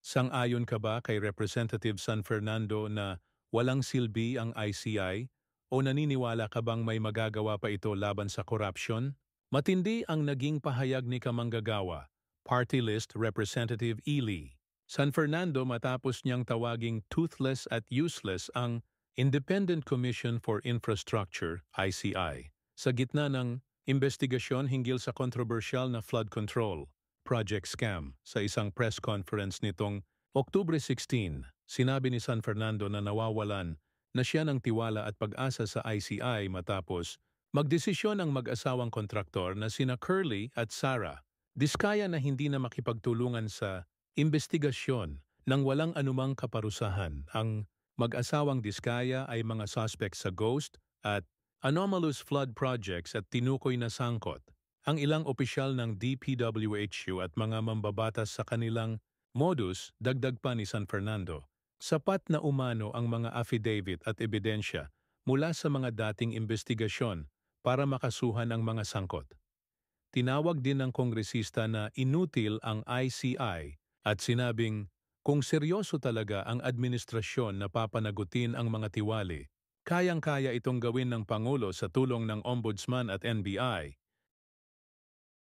Sang-ayon ka ba kay Representative San Fernando na walang silbi ang ICI o naniniwala ka bang may magagawa pa ito laban sa korupsyon? Matindi ang naging pahayag ni Kamanggagawa, Party List Representative Ely San Fernando matapos niyang tawaging toothless at useless ang Independent Commission for Infrastructure, ICI, sa gitna ng investigasyon hinggil sa kontrobersyal na flood control project scam. Sa isang press conference nitong Oktubre 16, sinabi ni San Fernando na nawawalan na siya ng tiwala at pag-asa sa ICI matapos magdesisyon ang mag-asawang kontraktor na sina Curly at Sarah Diskaya na hindi na makipagtulungan sa investigasyon nang walang anumang kaparusahan. Ang mag-asawang Diskaya ay mga suspect sa ghost at anomalous flood projects at tinukoy na sangkot. Ang ilang opisyal ng DPWHU at mga mambabatas sa kanilang modus, dagdag pa ni San Fernando. Sapat na umano ang mga affidavit at ebidensya mula sa mga dating investigasyon para makasuhan ang mga sangkot. Tinawag din ng kongresista na inutil ang ICI at sinabing kung seryoso talaga ang administrasyon na papanagutin ang mga tiwali, kayang-kaya itong gawin ng Pangulo sa tulong ng Ombudsman at NBI.